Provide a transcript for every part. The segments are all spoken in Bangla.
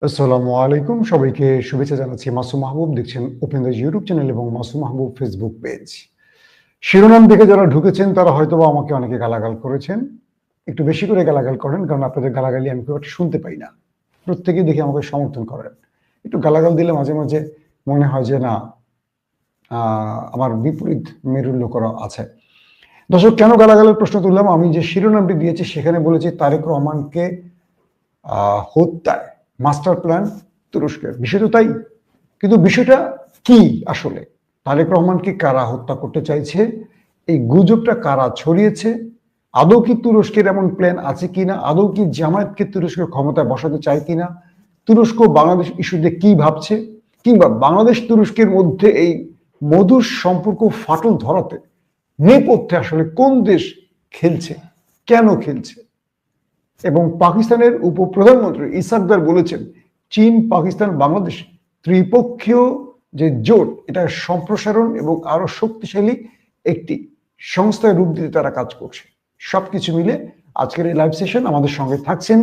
আসসালামু আলাইকুম, সবাইকে শুভেচ্ছা জানাচ্ছি। মাসুম মাহবুব দেখছেন ওপেন দ্য ইউটিউব চ্যানেল এবং মাসুম মাহবুব ফেসবুক পেজ। শিরোনাম দেখে যারা ঢুকেছেন তারা হয়তোবা আমাকে অনেকে গালাগাল করেছেন। একটু বেশি করে গালাগাল করেন, কারণ আপনাদের গালাগালি আমি খুব একটা শুনতে পাই না। প্রত্যেকেই দেখে আমাকে সমর্থন করেন। একটু গালাগাল দিলে মাঝে মাঝে মনে হয় যে না, আমার বিপরীত মেরুর লোকেরা আছে। দর্শক, কেন গালাগালের প্রশ্ন তুললাম? আমি যে শিরোনামটি দিয়েছি সেখানে বলেছি তারেক রহমানকে হত্যায় মাস্টার প্ল্যান তুরস্কের। বিষয় তো তাই, কিন্তু বিষয়টা কি আসলে? তারেক রহমানকে কারা হত্যা করতে চাইছে? এই গুজবটা কারা ছড়িয়েছে? আদৌ কি তুরস্কের এমন প্ল্যান আছে কিনা? আদৌ কি জামায়াতকে তুরস্কের ক্ষমতায় বসাতে চায় কিনা? তুরস্ক বাংলাদেশ ইস্যুতে কি ভাবছে? কিংবা বাংলাদেশ তুরস্কের মধ্যে এই মধুর সম্পর্ক ফাটল ধরাতে নেপথ্যে আসলে কোন দেশ খেলছে, কেন খেলছে? এবং পাকিস্তানের উপপ্রধানমন্ত্রী ইসাকদার বলেছেন চীন, পাকিস্তান, বাংলাদেশ ত্রিপক্ষীয় যে জোট, এটা সম্প্রসারণ এবং আরো শক্তিশালী একটি সংস্থায় রূপ দিতে তারা কাজ করছে। সবকিছু মিলে আজকের এই লাইভ সেশন আমাদের সঙ্গে থাকছেন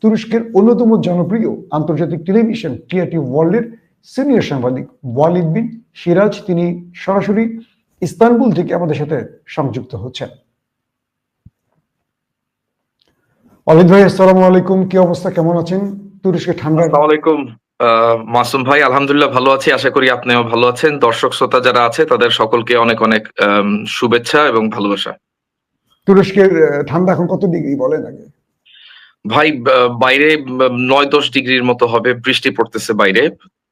তুরস্কের অন্যতম জনপ্রিয় আন্তর্জাতিক টেলিভিশন টিআরটি ওয়ার্ল্ডের সিনিয়র সাংবাদিক ওয়ালিদ বিন সিরাজ। তিনি সরাসরি ইস্তানবুল থেকে আমাদের সাথে সংযুক্ত হচ্ছেন। ওয়ালিদ ভাই, আসসালামু আলাইকুম। কি অবস্থা, কেমন আছেন? তুরস্কে ঠান্ডা? আসসালামু আলাইকুম মাসুম ভাই, আলহামদুলিল্লাহ ভালো আছি। আশা করি আপনিও ভালো আছেন। দর্শক শ্রোতা যারা আছে তাদের সকলকে অনেক অনেক শুভেচ্ছা এবং ভালোবাসা। তুরস্কের ঠান্ডা এখন কত ডিগ্রি বলেন আগে? ভাই, বাইরে 9-10 ডিগ্রির মতো হবে, বৃষ্টি পড়তেছে বাইরে।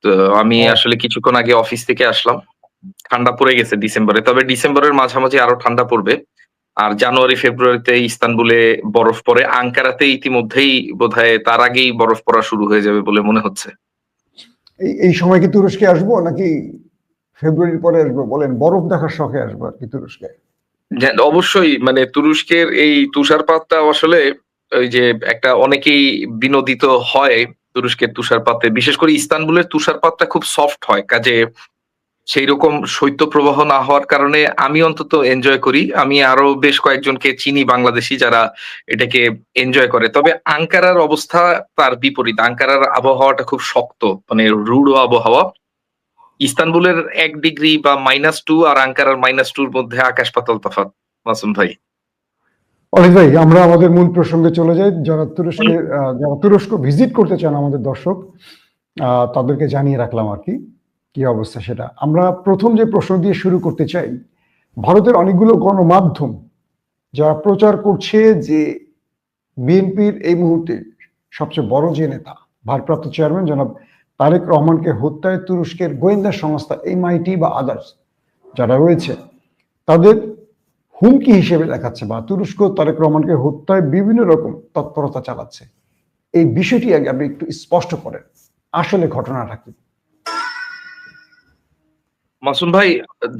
তো আমি আসলে কিছুক্ষণ আগে অফিস থেকে আসলাম। ঠান্ডা পড়ে গেছে ডিসেম্বরে, তবে ডিসেম্বরের মাঝামাঝি আরো ঠান্ডা পড়বে। আর জানুয়ারি ফেব্রুয়ারিতে ইস্তানবুলে বরফ পড়ে, আঙ্কারাতে ইতিমধ্যেই বোধহয় তার আগেই বরফ পড়া শুরু হয়ে যাবে বলে মনে হচ্ছে। এই সময় কি তুরস্কে আসবো নাকি ফেব্রুয়ারির পরে আসবো? বলেন, বরফ দেখার শখে আসবো আর কি তুরস্কে। অবশ্যই, মানে তুরস্কের এই তুষারপাতটা আসলে ওই যে একটা অনেকেই বিনোদিত হয় তুরস্কের তুষারপাতে, বিশেষ করে ইস্তানবুলের তুষারপাতটা খুব সফট হয়, কাজে সেই রকম শৈত্যপ্রবাহ না হওয়ার কারণে আমি অন্তত এনজয় করি। আমি আরো বেশ কয়েকজনকে চিনি বাংলাদেশী যারা এটাকে এনজয় করে। তবে আঙ্কারার অবস্থা তার বিপরীত। আঙ্কারার আবহাওয়াটা খুব শক্ত, মানে রূঢ় আবহাওয়া। ইস্তানবুলের 1 ডিগ্রি বা -2 আর আঙ্কারার -2 এর মধ্যে আকাশ পাতাল তফাৎ, মাসুম ভাই। অলিভ ভাই, আমরা আমাদের মূল প্রসঙ্গে চলে যাই। যারা তুরস্ক ভিজিট করতে চান আমাদের দর্শক, তাদেরকে জানিয়ে রাখলাম আর কি কি অবস্থা সেটা। আমরা প্রথম যে প্রশ্ন দিয়ে শুরু করতে চাই, ভারতের অনেকগুলো গণমাধ্যম যারা প্রচার করছে যে বিএনপির এই মুহূর্তে সবচেয়ে বড় যে নেতা, ভারপ্রাপ্ত চেয়ারম্যান জনাব তারেক রহমানকে হত্যায় তুরস্কের গোয়েন্দা সংস্থা এমআইটি বা আদার্স যারা রয়েছে তাদের হুমকি হিসেবে দেখাচ্ছে, বা তুরস্ক তারেক রহমানকে হত্যায় বিভিন্ন রকম তৎপরতা চালাচ্ছে। এই বিষয়টি আগে আপনি একটু স্পষ্ট করেন, আসলে ঘটনাটা কি? মাসুম ভাই,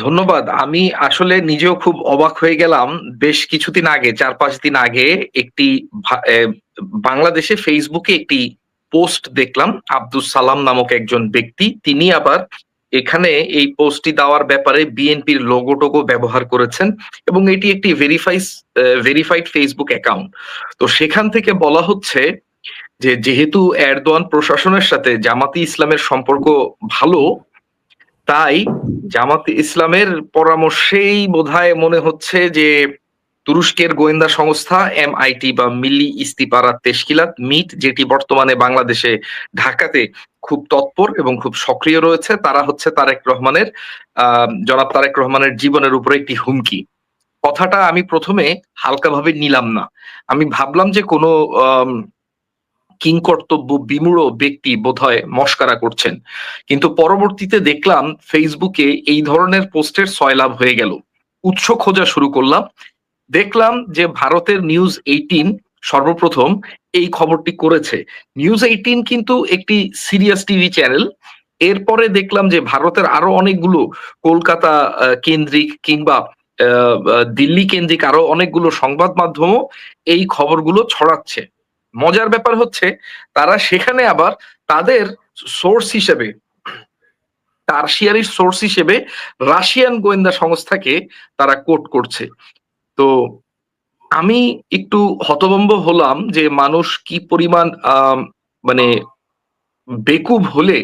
ধন্যবাদ। আমি আসলে নিজেও খুব অবাক হয়ে গেলাম। বেশ কিছুদিন আগে, 4-5 দিন আগে একটি বাংলাদেশে ফেসবুকে একটি পোস্ট দেখলাম। আব্দুস সালাম নামক একজন ব্যক্তি, তিনি আবার এখানে এই পোস্টটি দেওয়ার ব্যাপারে বিএনপির লোগো টোগো ব্যবহার করেছেন এবং এটি একটি ভেরিফাইড ফেসবুক অ্যাকাউন্ট। তো সেখান থেকে বলা হচ্ছে যে যেহেতু এরদোয়ান প্রশাসনের সাথে জামাতি ইসলামের সম্পর্ক ভালো, তাই জামাতে ইসলামের পরামর্শেই বোধহয় মনে হচ্ছে যে তুরস্কের গোয়েন্দা সংস্থা এমআইটি বা মিল্লি ইস্তিপারাত তেশকিলাত মিট, যেটি বর্তমানে বাংলাদেশে ঢাকাতে খুব তৎপর এবং খুব সক্রিয় রয়েছে, তারা হচ্ছে জনাব তারেক রহমানের জীবনের উপরে একটি হুমকি। কথাটা আমি প্রথমে হালকাভাবে নিলাম না। আমি ভাবলাম যে কোনো কিংকর্তব্য বিমূঢ় ব্যক্তি বোধহয় মশকরা করছেন। কিন্তু পরবর্তীতে দেখলাম ফেসবুকে এই ধরনের পোস্টের সয়লাব হয়ে গেল। উৎস খোঁজা শুরু করলাম। দেখলাম যে ভারতের নিউজ 18 সর্বপ্রথম এই খবরটি করেছে। নিউজ 18 কিন্তু একটি সিরিয়াস টিভি চ্যানেল। এরপরে দেখলাম যে ভারতের আরো অনেকগুলো কলকাতা কেন্দ্রিক কিংবা দিল্লি কেন্দ্রিক আরো অনেকগুলো সংবাদ মাধ্যমও এই খবরগুলো ছড়াচ্ছে। মজার ব্যাপার হচ্ছে, তারা সেখানে আবার তাদের সোর্স হিসেবে, টারশিয়ারি সোর্স হিসেবে রাশিয়ান গোয়েন্দা সংস্থাকে তারা কোট করছে। তো আমি একটু হতভম্ব হলাম যে মানুষ কি পরিমাণ মানে বেকুব হলে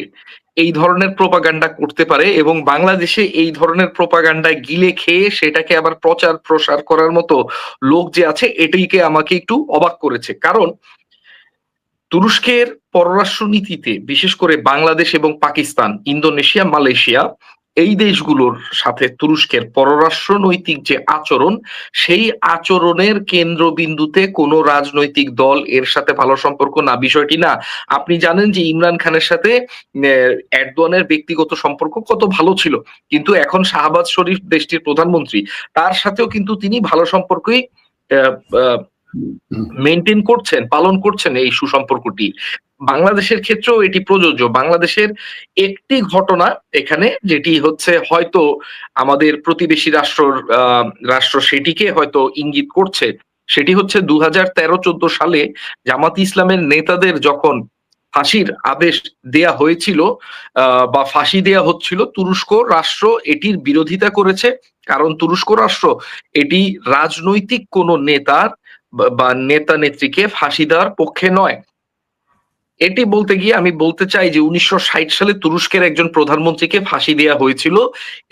এই ধরনের প্রোপাগান্ডা করতে পারে, এবং বাংলাদেশে এই ধরনের প্রোপাগান্ডা গিলে খেয়ে সেটাকে আবার প্রচার প্রসার করার মতো লোক যে আছে, এটাইকে আমাকে একটু অবাক করেছে। কারণ তুরস্কের পররাষ্ট্র নীতিতে বিশেষ করে বাংলাদেশ এবং পাকিস্তান, ইন্দোনেশিয়া, মালয়েশিয়া এই দেশগুলোর সাথে তুরস্কের পররাষ্ট্রনৈতিক যে আচরণ, সেই আচরণের কেন্দ্রবিন্দুতে কোনো রাজনৈতিক দল এর সাথে ভালো সম্পর্ক না। বিষয়টি না, আপনি জানেন যে ইমরান খানের সাথে এরদোয়ানের ব্যক্তিগত সম্পর্ক কত ভালো ছিল, কিন্তু এখন শাহবাজ শরীফ দেশটির প্রধানমন্ত্রী, তার সাথেও কিন্তু তিনি ভালো সম্পর্কই আহ, আহ, মেনটেন করছেন, পালন করছেন এই সুসম্পর্কটি। বাংলাদেশের ক্ষেত্রেও এটি প্রযোজ্য। বাংলাদেশের একটি ঘটনা এখানে, যেটি হচ্ছে হয়তো আমাদের প্রতিবেশী রাষ্ট্র সেটিকে হয়তো ইঙ্গিত করছে। সেটি হচ্ছে 2013-14 সালে জামাত ইসলামের নেতাদের যখন ফাঁসির আদেশ দেয়া হয়েছিল বা ফাঁসি দেয়া হচ্ছিল, তুরস্ক রাষ্ট্র এটির বিরোধিতা করেছে। কারণ তুরস্ক রাষ্ট্র এটি রাজনৈতিক কোন নেতার বা নেতা নেত্রীকে ফাঁসি দেওয়ার পক্ষে নয়। এটি বলতে গিয়ে আমি বলতে চাই যে 1960 সালে তুরস্কের একজন প্রধানমন্ত্রীকে ফাঁসি দেওয়া হয়েছিল।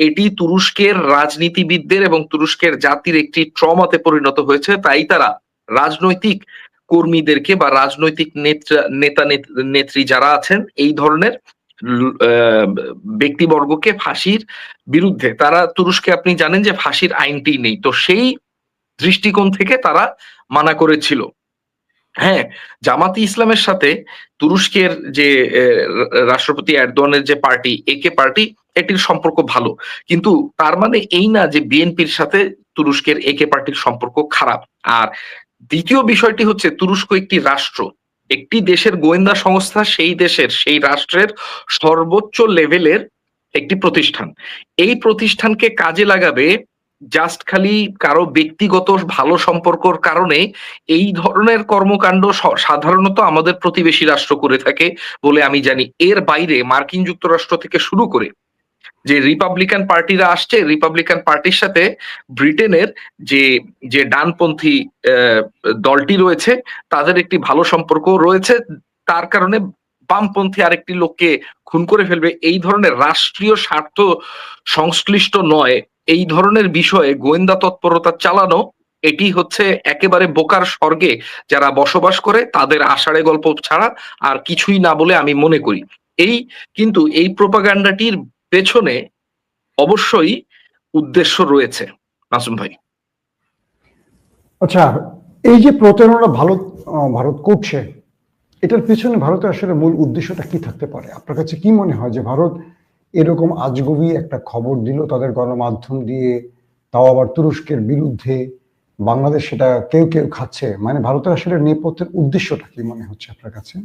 এটি তুরস্কের রাজনীতিবিদদের এবং তুরস্কের জাতির একটি ট্রমাতে পরিণত হয়েছে। তাই তারা রাজনৈতিক কর্মীদেরকে বা রাজনৈতিক নেতা নেত্রী যারা আছেন এই ধরনের ব্যক্তিবর্গকে ফাঁসির বিরুদ্ধে, তারা তুরস্কে আপনি জানেন যে ফাঁসির আইনটি নেই, তো সেই দৃষ্টিকোণ থেকে তারা মানা করেছিল। হ্যাঁ, জামাতি ইসলামের সাথে তুরস্কের যে রাষ্ট্রপতি এরদোয়ানের যে পার্টি, একে পার্টি, এটির সম্পর্ক ভালো। কিন্তু তার মানে এই না যে বিএনপির সাথে তুরস্কের একে পার্টির সম্পর্ক খারাপ। আর দ্বিতীয় বিষয়টি হচ্ছে, তুরস্ক একটি রাষ্ট্র, একটি দেশের গোয়েন্দা সংস্থা সেই দেশের, সেই রাষ্ট্রের সর্বোচ্চ লেভেলের একটি প্রতিষ্ঠান। এই প্রতিষ্ঠানকে কাজে লাগাবে জাস্ট খালি কারো ব্যক্তিগত ভালো সম্পর্কর কারণে, এই ধরনের কর্মকাণ্ড সাধারণত আমাদের প্রতিবেশী রাষ্ট্র করে থাকে বলে আমি জানি। এর বাইরে মার্কিন যুক্তরাষ্ট্র থেকে শুরু করে যে রিপাবলিকান পার্টিরা আসছে, রিপাবলিকান পার্টির সাথে ব্রিটেনের যে যে ডানপন্থী দলটি রয়েছে, তাদের একটি ভালো সম্পর্ক রয়েছে। তার কারণে বামপন্থী আরেকটি লোককে খুন করে ফেলবে, এই ধরনের রাষ্ট্রীয় স্বার্থ সংশ্লিষ্ট নয় এই ধরনের বিষয়ে গোয়েন্দা তৎপরতা চালানো, এটি হচ্ছে একেবারে বোকার স্বর্গে যারা বসবাস করে তাদের আষাঢ়ে গল্প ছাড়া আর কিছুই না বলে আমি মনে করি। এই কিন্তু এই প্রোপাগান্ডাটির পেছনে অবশ্যই উদ্দেশ্য রয়েছে মাসুম ভাই। আচ্ছা, এই যে প্রতারণা ভারত করছে, এটার পিছনে ভারতের আসলে মূল উদ্দেশ্যটা কি থাকতে পারে? আপনার কাছে কি মনে হয় যে ভারত এরকম আজগুবি একটা খবর দিল তাদের গণমাধ্যম দিয়ে, তাও আবার তুরস্কের বিরুদ্ধে, বাংলাদেশ সেটা কেউ কেউ খাচ্ছে, মানে ভারতের আসলে নেপথ্যের উদ্দেশ্যটা কি মনে হচ্ছে আপনার কাছে?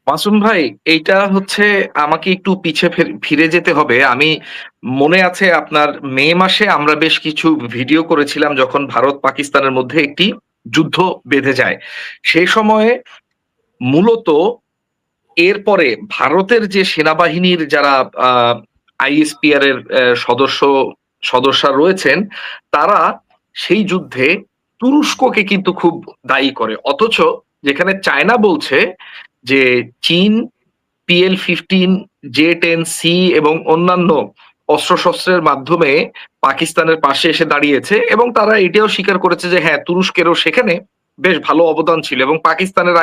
মাসুম ভাই, এইটা হচ্ছে আমাকে একটু পিছে ফিরে যেতে হবে। আমি মনে আছে আপনার মে মাসে আমরা বেশ কিছু ভিডিও করেছিলাম যখন ভারত পাকিস্তানের মধ্যে একটি যুদ্ধ বেঁধে যায়। সেই সময়ে মূলত এরপরে ভারতের যে সেনাবাহিনীর যারা আইএসপিআর এর সদস্যরা রয়েছেন, তারা সেই যুদ্ধে তুরস্ককে কিন্তু খুব দায়ী করে। অথচ যেখানে চায়না বলছে যে চীন PL-15, J-10C এবং অন্যান্য অস্ত্রশস্ত্রের মাধ্যমে পাকিস্তানের পাশে এসে দাঁড়িয়েছে, এবং তারা এটাও স্বীকার করেছে যে হ্যাঁ, তুরস্কেরও সেখানে বেশ ভালো অবদান ছিল, এবং পাকিস্তানের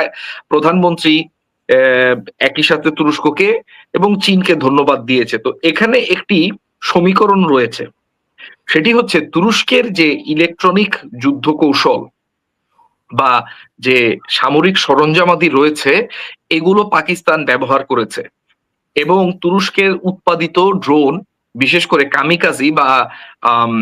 প্রধানমন্ত্রী আহ, একই সাথে তুরস্ককে এবং চীনকে ধন্যবাদ দিয়েছে। তো এখানে একটি সমীকরণ রয়েছে, সেটি হচ্ছে তুরস্কের যে ইলেকট্রনিক যুদ্ধ কৌশল বা যে সামরিক সরঞ্জামাদি রয়েছে, এগুলো পাকিস্তান ব্যবহার করেছে, এবং তুরস্কের উৎপাদিত ড্রোন, বিশেষ করে কামিকাজি বা আম,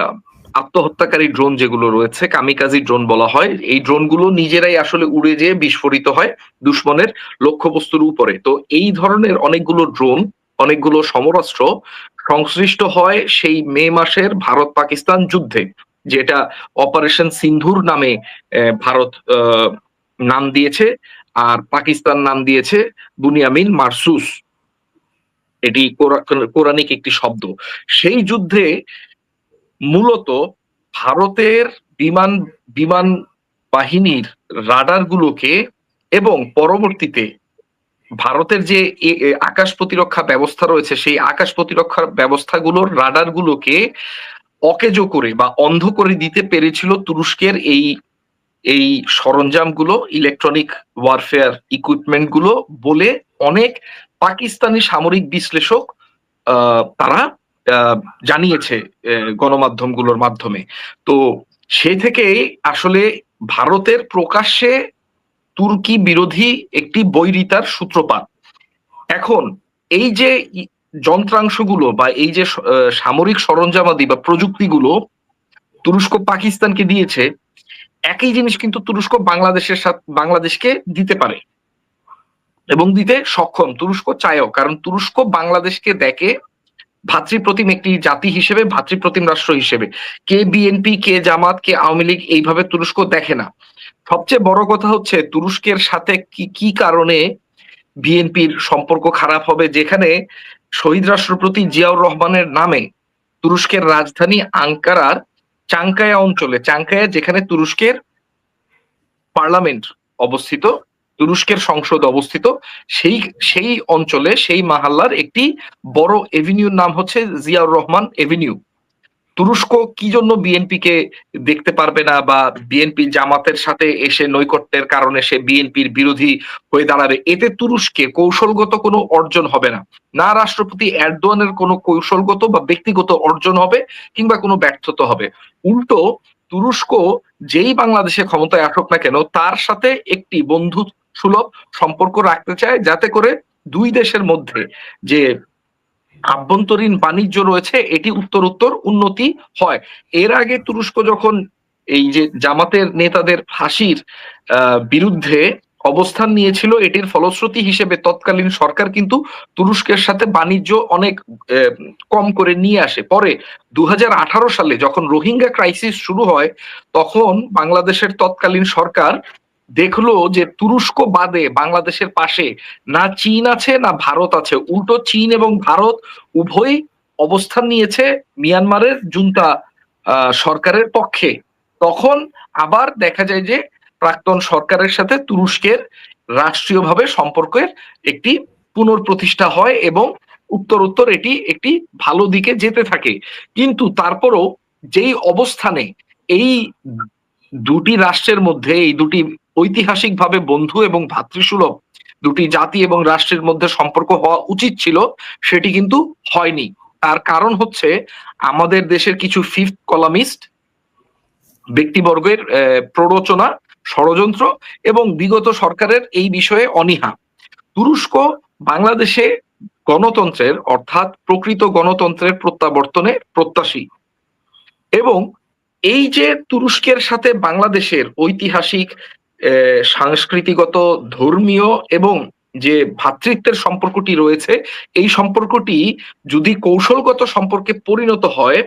আহ, আত্মহত্যাকারী ড্রোন যেগুলো রয়েছে, কামিকাজি ড্রোন বলা হয়, এই ড্রোনগুলো নিজেরাই আসলে উড়ে যেয়ে বিস্ফোরিত হয় দুশ্মনের লক্ষ্যবস্তুর উপরে। তো এই ধরনের অনেকগুলো ড্রোন, অনেকগুলো সমরাস্ত্র সংশ্লিষ্ট হয় সেই মে মাসের ভারত পাকিস্তান যুদ্ধে, যেটা অপারেশন সিন্ধুর নামে ভারত নাম দিয়েছে, আর পাকিস্তান নাম দিয়েছে বুনিয়ামিন মারসুস। এটি কোরআনিক একটি শব্দ। সেই যুদ্ধে মূলত ভারতের বিমান বিমান বাহিনীর রাডার গুলোকে এবং পরবর্তীতে ভারতের যে আকাশ প্রতিরক্ষা ব্যবস্থা রয়েছে সেই আকাশ প্রতিরক্ষা ব্যবস্থাগুলোর রাডার গুলোকে অকেজো করে বা অন্ধ করে দিতে পেরেছিল তুরস্কের এই এই সরঞ্জামগুলো, ইলেকট্রনিক ওয়ারফেয়ার ইকুইপমেন্ট গুলো বলে অনেক পাকিস্তানি সামরিক বিশ্লেষক তারা জানিয়েছে গণমাধ্যমগুলোর মাধ্যমে। তো সে থেকেই আসলে ভারতের প্রকাশ্যে তুর্কি বিরোধী একটি বৈরিতার সূত্রপাত। এখন এই যে যন্ত্রাংশগুলো বা এই যে সামরিক সরঞ্জামাদি বা প্রযুক্তিগুলো তুরস্ক পাকিস্তানকে দিয়েছে, একই জিনিস কিন্তু তুরস্ক বাংলাদেশকে দিতে পারে এবং দিতে সক্ষম। তুরস্ক চায়ও, কারণ তুরস্ক বাংলাদেশকে দেখে ভাতৃপ্রতিম একটি জাতি হিসেবে, ভাতৃপ্রতিম রাষ্ট্র হিসেবে। কে বিএনপি, কে জামাত, কে আওয়ামী লীগ এইভাবে তুরস্ক দেখে না। সবচেয়ে বড় কথা হচ্ছে তুরস্কের সাথে কি কারণে বিএনপির সম্পর্ক খারাপ হবে, যেখানে শহীদ রাষ্ট্রপতি জিয়াউর রহমানের নামে তুরস্কের রাজধানী আঙ্কারার চাঙ্কায়া অঞ্চলে, চাঙ্কায়া যেখানে তুরস্কের পার্লামেন্ট অবস্থিত, তুরস্কের সংসদ অবস্থিত, সেই অঞ্চলে সেই মাহাল্লার একটি বড় এভিনিউর নাম হচ্ছে জিয়াউর রহমান এভিনিউ। তুরস্ক কি জন্য বিএনপি কে দেখতে পারবে না বা বিএনপি জামাতের সাথে এসে নৈকট্যের কারণে সে বিএনপির বিরোধী হয়ে দাঁড়াবে? এতে তুরস্কে কৌশলগত কোনো অর্জন হবে না, না রাষ্ট্রপতি এরদোয়ানের কোনো কৌশলগত বা ব্যক্তিগত অর্জন হবে কিংবা কোনো ব্যর্থতা হবে। উল্টো তুরস্ক যেই বাংলাদেশে ক্ষমতায় আসুক না কেন তার সাথে একটি বন্ধু সুলভ সম্পর্ক রাখতে চায়, যাতে করে দুই দেশের মধ্যে যে আভ্যন্তরীণ বাণিজ্য রয়েছে এটি উত্তরোত্তর উন্নতি হয়। এর আগে তুরস্ক যখন এই যে জামাতের নেতাদের ফাঁসির বিরুদ্ধে অবস্থান নিয়েছিল, এটির ফলশ্রুতি হিসেবে তৎকালীন সরকার কিন্তু তুরস্কের সাথে বাণিজ্য অনেক কম করে নিয়ে আসে। পরে 2018 সালে যখন রোহিঙ্গা ক্রাইসিস শুরু হয়, তখন বাংলাদেশের তৎকালীন সরকার দেখলো যে তুরস্ক বাদে বাংলাদেশের পাশে না চীন আছে না ভারত আছে, উল্টো চীন এবং ভারত উভয়ই অবস্থান নিয়েছে মিয়ানমারের জুন্তা সরকারের পক্ষে। তখন আবার দেখা যায় যে প্রাক্তন সরকারের সাথে তুরস্কের রাষ্ট্রীয়ভাবে সম্পর্কের একটি পুনঃপ্রতিষ্ঠা হয় এবং উত্তরোত্তর এটি একটি ভালো দিকে যেতে থাকে। কিন্তু তারপরও যেই অবস্থানে এই দুটি রাষ্ট্রের মধ্যে, এই দুটি ঐতিহাসিকভাবে বন্ধু এবং ভ্রাতৃসুলভ দুটি জাতি এবং রাষ্ট্রের মধ্যে সম্পর্ক হওয়া উচিত ছিল, সেটি কিন্তু হয়নি। তার কারণ হচ্ছে আমাদের দেশের কিছু ফিফথ কলামিস্ট ব্যক্তিবর্গের প্ররোচনা, ষড়যন্ত্র এবং বিগত সরকারের এই বিষয়ে অনীহা। তুরস্ক বাংলাদেশে গণতন্ত্রের, অর্থাৎ প্রকৃত গণতন্ত্রের প্রত্যাবর্তনে প্রত্যাশী এবং এই যে তুরস্কের সাথে বাংলাদেশের ঐতিহাসিক সাংস্কৃতিগত, ধর্মীয় এবং যে ভ্রাতৃত্বের সম্পর্কটি রয়েছে, এই সম্পর্কটি যদি কৌশলগত সম্পর্কে পরিণত হয়,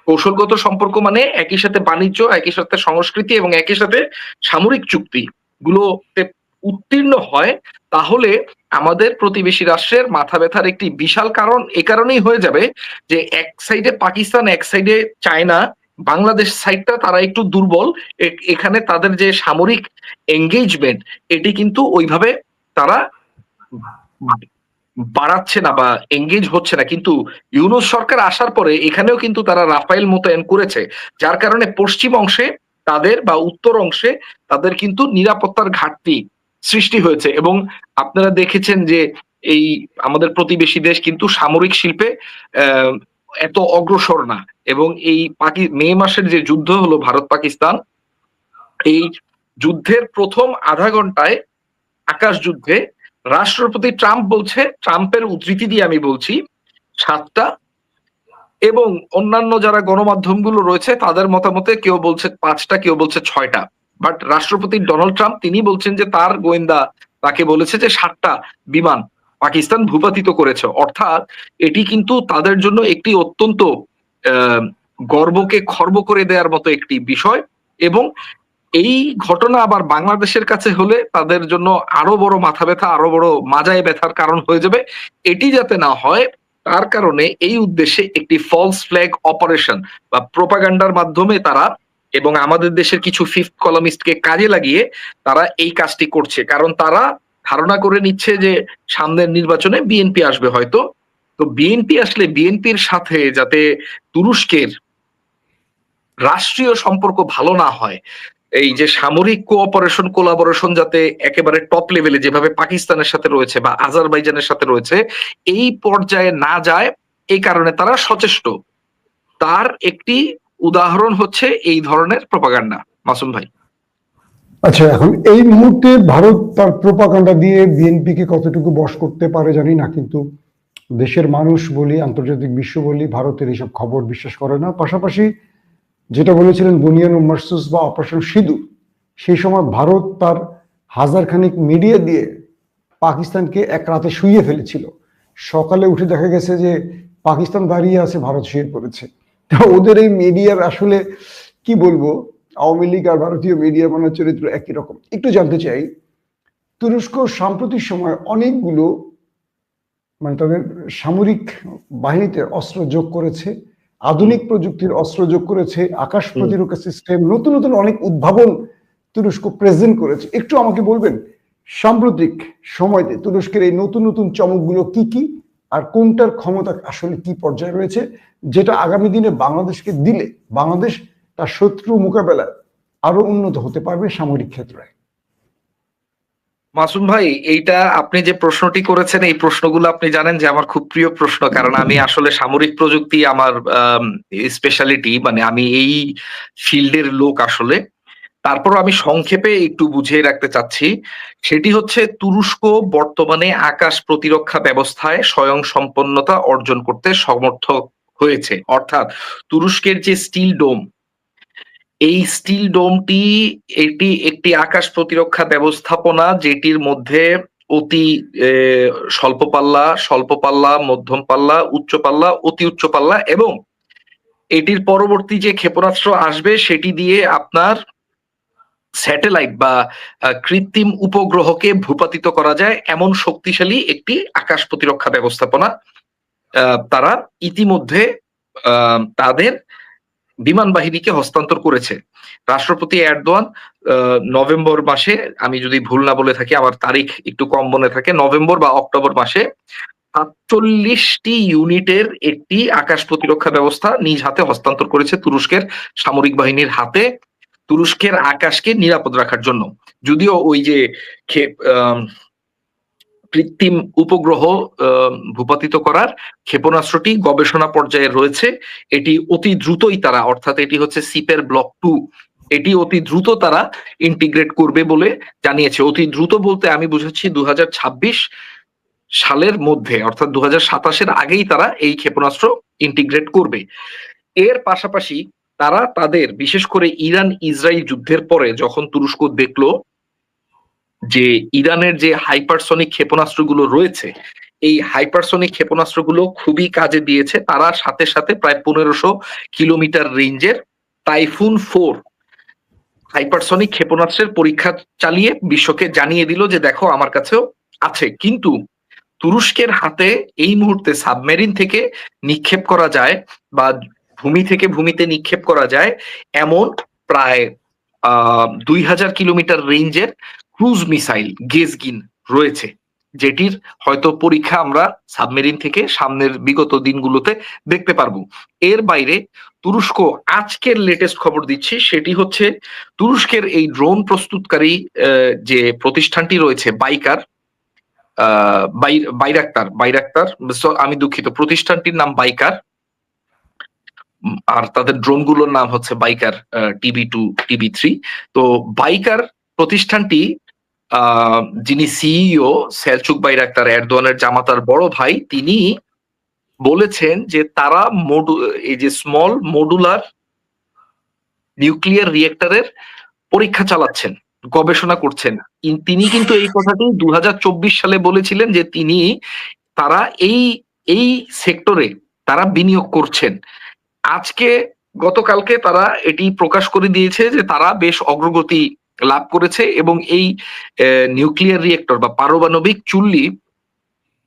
কৌশলগত সম্পর্ক মানে একই সাথে বাণিজ্য, একই সাথে সংস্কৃতি এবং একই সাথে সামরিক চুক্তি গুলোতে উত্তীর্ণ হয়, তাহলে আমাদের প্রতিবেশী রাষ্ট্রের মাথা ব্যথার একটি বিশাল কারণ এ কারণেই হয়ে যাবে যে এক সাইডে পাকিস্তান, এক সাইডে চায়না, বাংলাদেশ সাইডটা তারা একটু দুর্বল। এখানে তাদের যে সামরিক এঙ্গেজমেন্ট এটি কিন্তু ওইভাবে তারা বাড়াচ্ছে না বা এঙ্গেজ হচ্ছে না। কিন্তু ইউনূস সরকার আসার পরে এখানেও কিন্তু তারা রাফায়েল মোতায়েন করেছে, যার কারণে পশ্চিম অংশে তাদের বা উত্তর অংশে তাদের কিন্তু নিরাপত্তার ঘাটতি সৃষ্টি হয়েছে। এবং আপনারা দেখেছেন যে এই আমাদের প্রতিবেশী দেশ কিন্তু সামরিক শিল্পে এত অগ্রসর না, এবং এই মে মাসের যে যুদ্ধ হলো ভারত পাকিস্তান, এই যুদ্ধের প্রথম আধা ঘন্টায় আকাশ যুদ্ধে রাষ্ট্রপতি ট্রাম্প বলছে, ট্রাম্পের উদ্ধৃতি দিয়ে আমি বলছি, 7টা, এবং অন্যান্য যারা গণমাধ্যমগুলো রয়েছে তাদের মতামতে কেউ বলছে 5টা, কেউ বলছে 6টা। বাট রাষ্ট্রপতি ডোনাল্ড ট্রাম্প তিনি বলছেন যে তার গোয়েন্দা তাকে বলেছে যে 7টা বিমান পাকিস্তান ভূপাতিত করেছে। অর্থাৎ এটি কিন্তু তাদের জন্য একটি অত্যন্ত গর্বকে খর্ব করে দেওয়ার মতো একটি বিষয়, এবং এই ঘটনা আবার বাংলাদেশের কাছে হলে তাদের জন্য আরো বড় মাথা ব্যথা, আরো বড় মাজায় ব্যথার কারণ হয়ে যাবে। এটি যাতে না হয় তার কারণে এই উদ্দেশ্যে একটি ফলস ফ্ল্যাগ অপারেশন বা প্রোপাগান্ডার মাধ্যমে তারা এবং আমাদের দেশের কিছু ফিফথ কলামিস্টকে কাজে লাগিয়ে তারা এই কাজটি করছে। কারণ তারা ধারণা করে নিচ্ছে যে সামনের নির্বাচনে বিএনপি আসবে হয়তো। তো বিএনপি আসলে বিএনপির সাথে যাতে তুরস্কের রাষ্ট্রীয় সম্পর্ক ভালো না হয়, এই যে সামরিক কোলাবোরেশন যাতে একেবারে টপ লেভেলে যেভাবে পাকিস্তানের সাথে রয়েছে বা আজারবাইজানের সাথে রয়েছে, এই পর্যায়ে না যায়, এই কারণে তারা সচেষ্ট। তার একটি উদাহরণ হচ্ছে এই ধরনের প্রপাগান্ডা। মাসুম ভাই। আচ্ছা, এখন এই মুহূর্তে ভারত তার প্রোপাগান্ডা দিয়ে বিএনপিকে কতটুকু বশ করতে পারে জানি না, কিন্তু দেশের মানুষ বলি, আন্তর্জাতিক বিশ্ব বলি, ভারতের এইসব খবর বিশ্বাস করে না। পাশাপাশি যেটা বলেছিলেন বুনিয়ান ও মারসুস বা অপারেশন সিঁদুর, সেই সময় ভারত তার হাজার খানিক মিডিয়া দিয়ে পাকিস্তানকে এক রাতে শুইয়ে ফেলেছিল। সকালে উঠে দেখা গেছে যে পাকিস্তান দাঁড়িয়ে আছে, ভারত শুয়ে পড়েছে। তা ওদের এই মিডিয়ার আসলে কি বলবো, আওয়ামী লীগ আর ভারতীয় মিডিয়া মানে চরিত্র একই রকম। একটু জানতে চাই, তুরস্ক সাম্প্রতিক সময় অনেকগুলো মানে তাদের সামরিক বাহিনীতে অস্ত্র যোগ করেছে, আধুনিক প্রযুক্তির অস্ত্র যোগ করেছে, আকাশ প্রতিরক্ষা সিস্টেম, নতুন নতুন অনেক উদ্ভাবন তুরস্ক প্রেজেন্ট করেছে। একটু আমাকে বলবেন সাম্প্রতিক সময়তে তুরস্কের এই নতুন নতুন চমকগুলো কি কি, আর কোনটার ক্ষমতা আসলে কি পর্যায়ে রয়েছে, যেটা আগামী দিনে বাংলাদেশকে দিলে বাংলাদেশ তার শত্রু মোকাবেলায় আরো উন্নত হতে পারবে সামরিক ক্ষেত্রে। মাসুম ভাই, এইটা আপনি যে প্রশ্নটি করেছেন, এই প্রশ্নগুলো আপনি জানেন যে আমার খুব প্রিয় প্রশ্ন, কারণ আমি আসলে সামরিক প্রযুক্তি আমার স্পেশালিটি, মানে আমি এই ফিল্ডের লোক আসলে। তারপর আমি সংক্ষেপে একটু বুঝিয়ে রাখতে চাচ্ছি। সেটি হচ্ছে তুরস্ক বর্তমানে আকাশ প্রতিরক্ষা ব্যবস্থায় স্বয়ংসম্পন্নতা অর্জন করতে সমর্থ হয়েছে। অর্থাৎ তুরস্কের যে স্টিল ডোম, এই স্টিল ডোমটি এটি একটি আকাশ প্রতিরক্ষা ব্যবস্থাপনা, যেটির মধ্যে অতি স্বল্প পাল্লা, মধ্যম পাল্লা, উচ্চ পাল্লা, অতি উচ্চ পাল্লা এবং এটির পরবর্তী যে ক্ষেপণাস্ত্র আসবে সেটি দিয়ে আপনার স্যাটেলাইট বা কৃত্রিম উপগ্রহকে ভূপাতিত করা যায় এমন শক্তিশালী একটি আকাশ প্রতিরক্ষা ব্যবস্থাপনা তারা ইতিমধ্যে তাদের বিমান বাহিনীকে হস্তান্তর করেছে। রাষ্ট্রপতি এরদোয়ান নভেম্বর মাসে, আমি যদি ভুল না বলে থাকি, আমার তারিখ একটু কম মনে থাকে, নভেম্বর বা অক্টোবর মাসে ৪৭টি ইউনিটের একটি আকাশ প্রতিরক্ষা ব্যবস্থা নিজ হাতে হস্তান্তর করেছে তুরস্কের সামরিক বাহিনীর হাতে, তুরস্কের আকাশকে নিরাপদ রাখার জন্য। যদিও ওই যে কৃত্রিম উপগ্রহ ভূপাতিত করার ক্ষেপণাস্ত্রটি গবেষণা পর্যায়ে রয়েছে, এটি অতি দ্রুতই তারা, অর্থাৎ এটি হচ্ছে সিপের ব্লক 2, এটি অতি দ্রুত তারা ইন্টিগ্রেট করবে বলে জানিয়েছে। অতি দ্রুত বলতে আমি বুঝাচ্ছি 2026 সালের মধ্যে, অর্থাৎ 2027-এর আগেই তারা এই ক্ষেপণাস্ত্র ইন্টিগ্রেট করবে। এর পাশাপাশি তারা তাদের, বিশেষ করে ইরান ইসরায়েল যুদ্ধের পরে যখন তুরস্ক দেখলো যে ইরানের যে হাইপারসনিক ক্ষেপণাস্ত্রগুলো রয়েছে, এই হাইপারসনিক ক্ষেপণাস্ত্রগুলো খুবই কাজে দিয়েছে, তারা সাথে সাথে প্রায় 1500 কিলোমিটার রেঞ্জের টাইফুন 4 হাইপারসনিক ক্ষেপণাস্ত্রের পরীক্ষা চালিয়ে বিশ্বকে জানিয়ে দিল যে দেখো আমার কাছেও আছে। কিন্তু তুরস্কের হাতে এই মুহূর্তে সাবমেরিন থেকে নিক্ষেপ করা যায় বা ভূমি থেকে ভূমিতে নিক্ষেপ করা যায় এমন প্রায় 2000 কিলোমিটার রেঞ্জের ক্রুজ মিসাইল গেজগিন রয়েছে, যেটির হয়তো পরীক্ষা আমরা সাবমেরিন থেকে সামনের বিগত দিনগুলোতে দেখতে পারবো। এর বাইরে তুরস্ক আজকের লেটেস্ট খবর দিচ্ছি, সেটি হচ্ছে তুরস্কের এই ড্রোন প্রস্তুতকারী যে প্রতিষ্ঠানটি রয়েছে বাইকার, বাইরাক্তার, আমি দুঃখিত, প্রতিষ্ঠানটির নাম বাইকার, আর তাদের ড্রোনগুলোর নাম হচ্ছে বাইকার TB2, TB3। তো বাইকার প্রতিষ্ঠানটি যিনি সিইও সেলচুক বাইরাক্তার, এরদোয়ানের জামাতার বড় ভাই, তিনি বলেছেন যে তারা এই যে স্মল মডুলার নিউক্লিয়ার রিয়েক্টরের পরীক্ষা চালাচ্ছেন, গবেষণা করছেন। তিনি কিন্তু এই কথাটি 2024 সালে বলেছিলেন যে তারা এই সেক্টরে তারা বিনিয়োগ করছেন। আজকে গতকালকে তারা এটি প্রকাশ করে দিয়েছে যে তারা বেশ অগ্রগতি লাভ করেছে এবং এই নিউক্লিয়ার রিয়েক্টর বা পারমাণবিক চুল্লি,